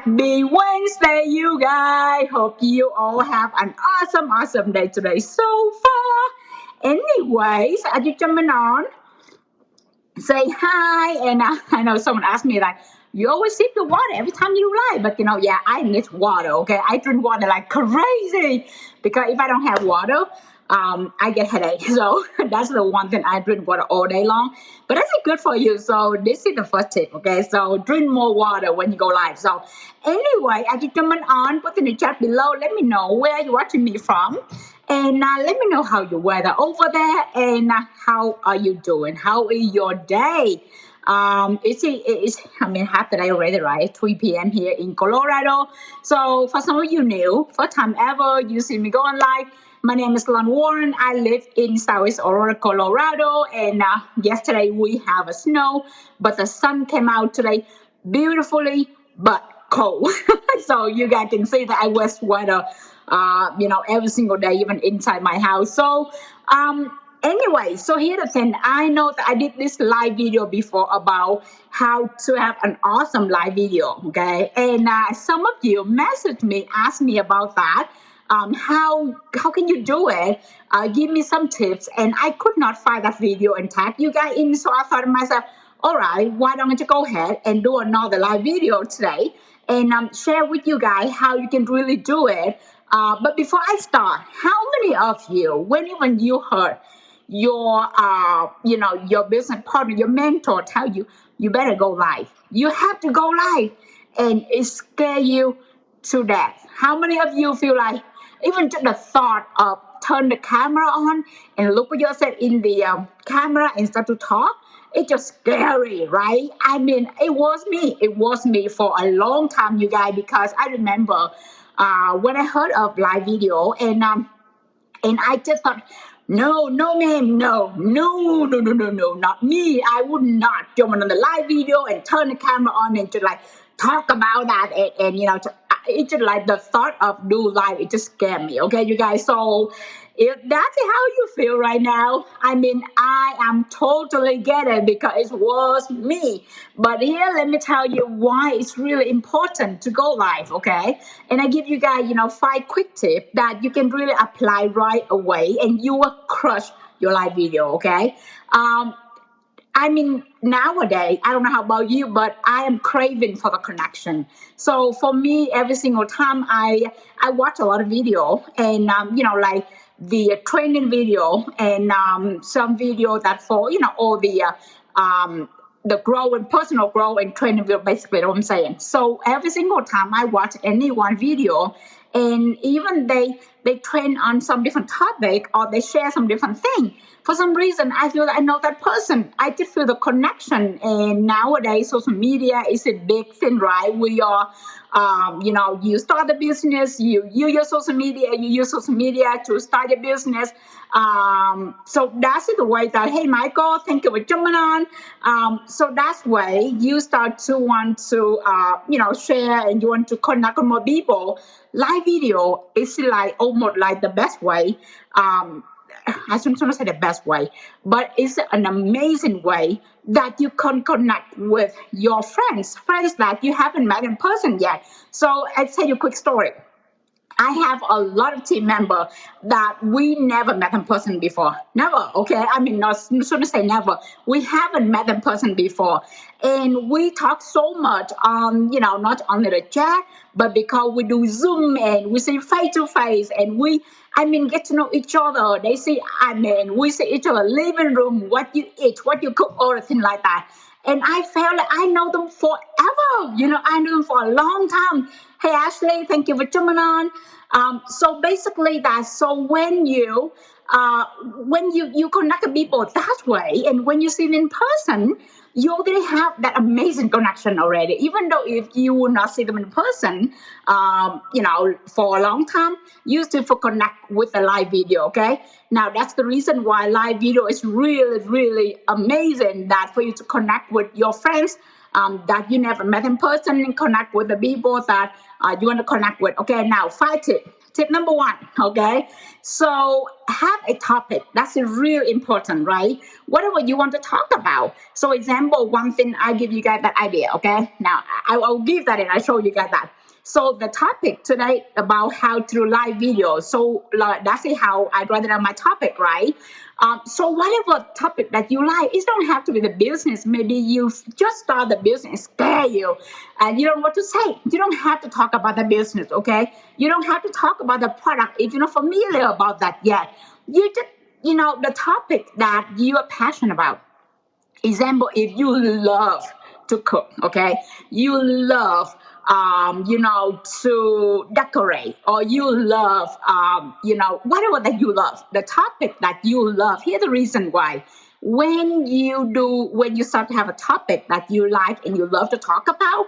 Happy Wednesday, you guys. Hope you all have an awesome day today so far. Anyways, as you jumping on, say hi. And I know someone asked me like, you always sip the water every time you live, but yeah, I need water. Okay, I drink water like crazy because if I don't have water, I get headache. So that's the one thing I drink water all day long. But that's good for you. So this is the first tip. Okay, so drink more water when you go live. So anyway, as you coming on, put in the chat below. Let me know where you're watching me from. And let me know how your weather over there and how are you doing? How is your day? Half the day already, right? 3 p.m. here in Colorado. So for some of you new, first time ever, you see me going live. My name is Lon Warren. I live in Southeast Aurora, Colorado. And yesterday we have a snow, but the sun came out today beautifully, but cold. So you guys can see that I wear sweater, every single day, even inside my house. So, anyway, so here's the thing. I know that I did this live video before about how to have an awesome live video, okay? And some of you messaged me, asked me about that. How can you do it? Give me some tips. And I could not find that video and tag you guys in. So I thought to myself, all right, why don't you go ahead and do another live video today and share with you guys how you can really do it. But before I start, how many of you, when you heard your business partner, your mentor tell you, you better go live. You have to go live, and it scare you to death. How many of you feel like even just the thought of turn the camera on and look at yourself in the camera and start to talk? It's just scary, right? I mean, it was me. It was me for a long time, you guys, because I remember when I heard of live video and I just thought, no, ma'am, no, not me. I would not join on the live video and turn the camera on and just like talk about that. It's just like the thought of do live, it just scared me. Okay, you guys. So if that's how you feel right now, I mean, I am totally get it because it was me. But here, let me tell you why it's really important to go live, okay? And I give you guys, 5 quick tips that you can really apply right away and you will crush your live video, okay? Nowadays, I don't know how about you, but I am craving for the connection. So for me, every single time I watch a lot of video and, like the training video and some video that for, all the grow and personal growth and training video, basically what I'm saying. So every single time I watch any one video and even they train on some different topic or they share some different thing. For some reason, I feel I know that person. I just feel the connection. And nowadays, social media is a big thing, right? We are, you start a business, you use social media, to start a business. So that's the way that, hey, Michael, thank you for jumping on. So that's way you start to want to, share and you want to connect with more people. Live video is like almost like the best way. I shouldn't say the best way, but it's an amazing way that you can connect with your friends that you haven't met in person yet. So I'll tell you a quick story. I have a lot of team members that we never met in person before. Never, okay? I mean, not shouldn't say never. We haven't met in person before. And we talk so much on, not only the chat, but because we do Zoom and we see face to face and get to know each other. They see, we see each other living room, what you eat, what you cook, all the things like that. And I felt like I know them forever. I knew them for a long time. Hey, Ashley, thank you for jumping on. So basically so when you connect with people that way, and when you see them in person, you already have that amazing connection already. Even though if you will not see them in person, for a long time, you still connect with the live video, okay? Now, that's the reason why live video is really, really amazing, that for you to connect with your friends that you never met in person and connect with the people that you want to connect with. Okay, now 5 tips. Tip number 1, okay? So have a topic. That's really important, right? Whatever you want to talk about. So example, one thing, I give you guys that idea, okay? Now, I will give that and I show you guys that. So the topic today about how to do live video. So that's how I write down my topic, right? So whatever topic that you like, it don't have to be the business. Maybe you just start the business, scare you, and you don't know what to say. You don't have to talk about the business, okay? You don't have to talk about the product if you're not familiar about that yet. You just, the topic that you are passionate about. Example, if you love to cook, okay, you love to decorate, or you love whatever that you love, the topic that you love. Here's the reason why. When you start to have a topic that you like and you love to talk about,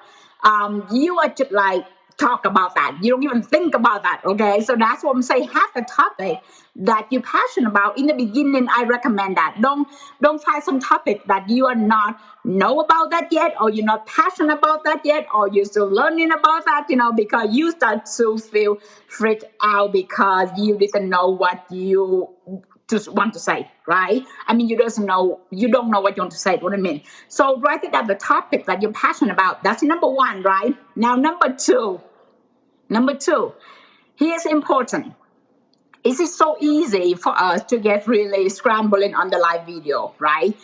you are just like talk about that. You don't even think about that. Okay. So that's what I'm saying. Have the topic that you're passionate about in the beginning. I recommend that. Don't find some topic that you are not know about that yet, or you're not passionate about that yet, or you're still learning about that, because you start to feel freaked out because you didn't know what you just want to say, right? I mean, you don't know what you want to say. What I mean. So write it down, the topic that you're passionate about. That's number one, right? Now, number two, here's important. Is it so easy for us to get really scrambling on the live video, right?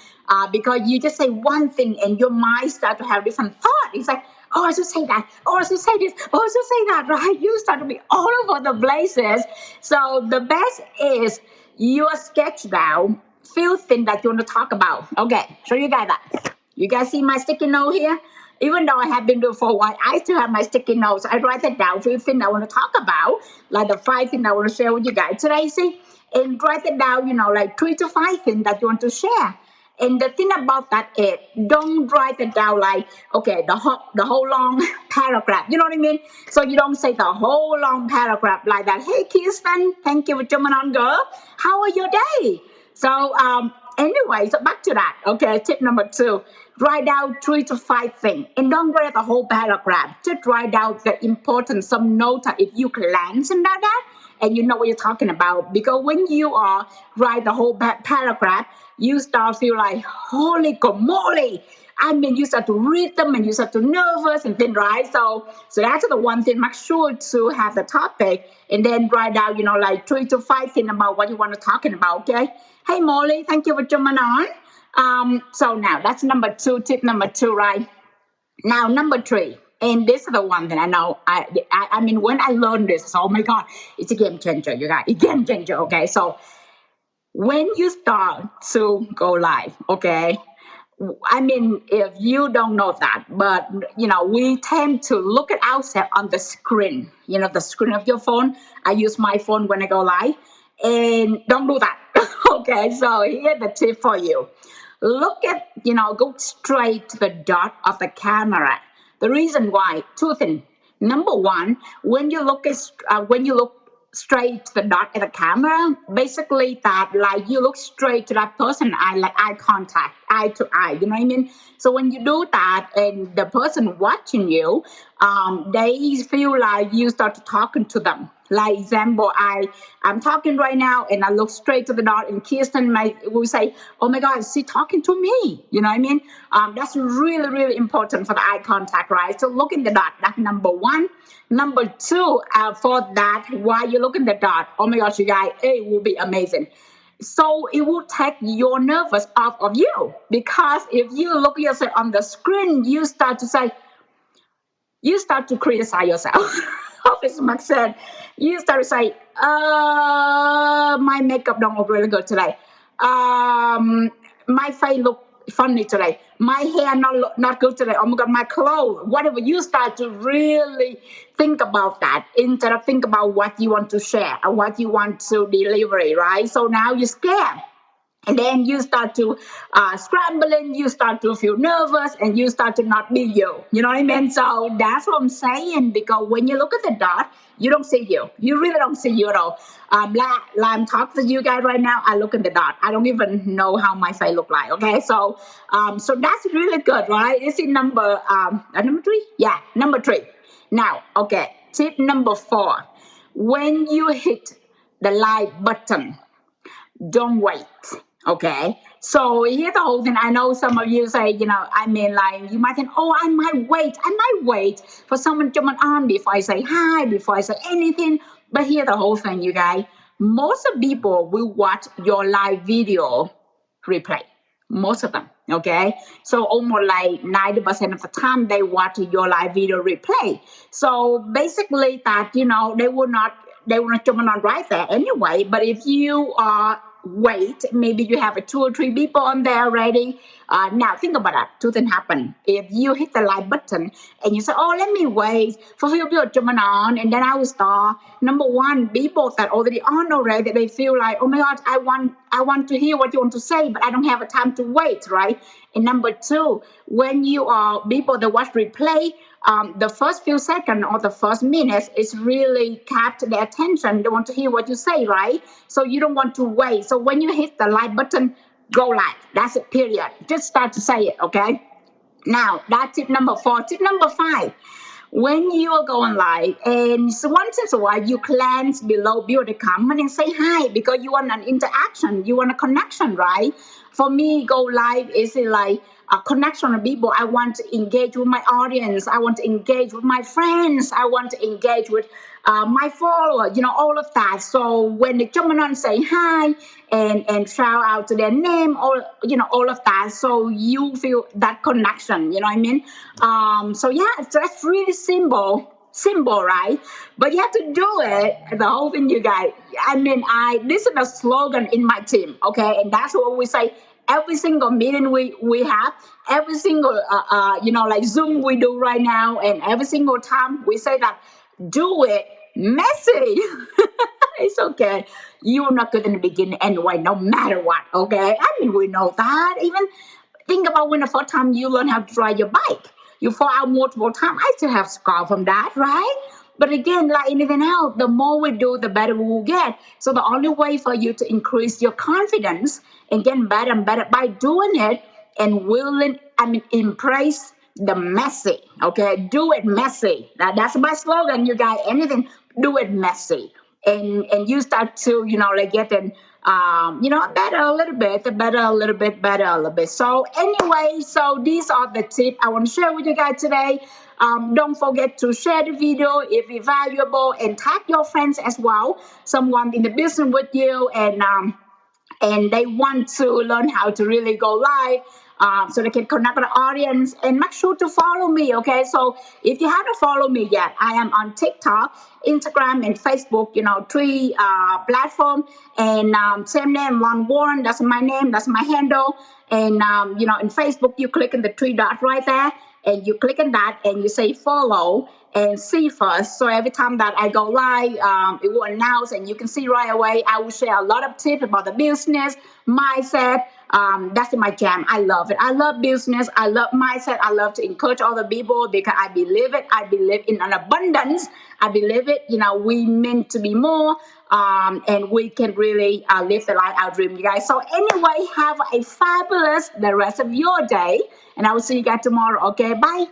Because you just say one thing and your mind start to have different thought. It's like, oh, I should say that. Oh, I should say this. Oh, I should say that, right? You start to be all over the places. So the best is you sketch down few things that you want to talk about. Okay, show you guys that. You guys see my sticky note here? Even though I have been doing for a while, I still have my sticky notes. I write it down, few things I want to talk about, like the 5 things I want to share with you guys today, see? And write it down, like 3 to 5 things that you want to share. And the thing about that is, don't write it down like, okay, the whole long paragraph. You know what I mean? So you don't say the whole long paragraph like that. Hey, Kirsten, thank you for jumping on, girl. How are your day? So, anyway, so back to that. Okay, tip number 2. Write down 3 to 5 things. And don't write the whole paragraph. Just write down the important, some notes if you glance into that and you know what you're talking about. Because when you are write the whole paragraph, you start feel like, holy moly. I mean, you start to read them and you start to nervous and then, right? So that's the one thing. Make sure to have the topic and then write down, like 3 to 5 things about what you want to talking about, okay? Hey, Molly, thank you for jumping on. So now that's number 2, tip number 2, right? Now, number 3, and this is the one that I know, I mean, when I learned this, oh my God, it's a game changer, you guys, a game changer, okay? So when you start to go live, okay, I mean, if you don't know that, but, we tend to look at ourselves on the screen, the screen of your phone. I use my phone when I go live, and don't do that. Okay, so here's the tip for you. Look at, go straight to the dot of the camera. The reason why, 2 things. Number 1, when you look straight to the dot at the camera, basically that like you look straight to that person, eye contact, eye to eye, you know what I mean? So when you do that and the person watching you, they feel like you start to talking to them. Like example, I'm talking right now and I look straight to the dot and Kirsten will say, oh my God, is she talking to me? You know what I mean? That's really, really important for the eye contact, right? So look in the dot, that's number 1. Number 2, for that, while you look in the dot, oh my gosh, you guys, it will be amazing. So it will take your nervous off of you, because if you look yourself on the screen, you start to criticize yourself. Office Max said, you start to say, my makeup don't look really good today. My face look funny today. My hair not good today. Oh my God, my clothes, whatever. You start to really think about that instead of think about what you want to share or what you want to deliver, right? So now you're scared. And then you start to scrambling, you start to feel nervous, and you start to not be you. You know what I mean? So that's what I'm saying, because when you look at the dot, you don't see you. You really don't see you at all. Like I'm talking to you guys right now, I look at the dot. I don't even know how my face look like, okay? So that's really good, right? Is it number 3? Yeah, number 3. Now, okay, tip number 4. When you hit the like button, don't wait. Okay. So here's the whole thing. I know some of you say, I mean, like, you might think, oh, I might wait for someone to come on before I say hi, before I say anything. But here's the whole thing, you guys. Most of people will watch your live video replay. Most of them. Okay. So almost like 90% of the time they watch your live video replay. So basically that, they will not jump on right there anyway. But if you wait, maybe you have 2 or 3 people on there already. Now think about that. Two things happen. If you hit the like button and you say, "Oh, let me wait for few people to jump on, and then I will start." Number one, people that already on already, they feel like, "Oh my God, I want to hear what you want to say, but I don't have a time to wait," right? And number two, when you are people that watch replay, the first few seconds or the first minutes is really capture their attention. They want to hear what you say, right? So you don't want to wait. So when you hit the like button, go live. That's it, period. Just start to say it, okay? Now, that's tip number 4. Tip number 5. When you are going live, and so once in a while, you glance below the comment and say hi because you want an interaction, you want a connection, right? For me, go live is like a connection with people. I want to engage with my audience. I want to engage with my friends. I want to engage with my followers, all of that. So when they come on and say hi and shout out to their name, all of that. So you feel that connection, you know what I mean? So yeah, that's really simple, right? But you have to do it. The whole thing, you guys. I mean, this is a slogan in my team, okay? And that's what we say every single meeting we have, every single like Zoom we do right now, and every single time we say that do it messy. It's okay. You're not good in the beginning anyway, no matter what. Okay. I mean, we know that. Even think about when the first time you learn how to ride your bike. You fall out multiple times. I still have scar from that, right? But again, like anything else, the more we do, the better we will get. So the only way for you to increase your confidence and get better and better by doing it and embrace the messy. Okay, do it messy. That's my slogan, you guys. Anything, do it messy, and you start to like getting better a little bit, better a little bit, better a little bit. So anyway, so these are the tips I want to share with you guys today. Don't forget to share the video if it's valuable and tag your friends as well. Someone in the business with you and they want to learn how to really go live so they can connect with the audience and make sure to follow me. Okay, so if you haven't followed me yet, I am on TikTok, Instagram, and Facebook, 3 platform, and same name, Lon Warren. That's my name, that's my handle. And in Facebook, you click on the 3 dots right there, and you click on that and you say follow and see first. So every time that I go live, it will announce and you can see right away. I will share a lot of tips about the business, mindset. That's my jam. I love it. I love business. I love mindset. I love to encourage other people because I believe it. I believe in an abundance. I believe it. We meant to be more. And we can really live the life our dream, you guys. So anyway, have a fabulous the rest of your day. And I will see you guys tomorrow. Okay, bye.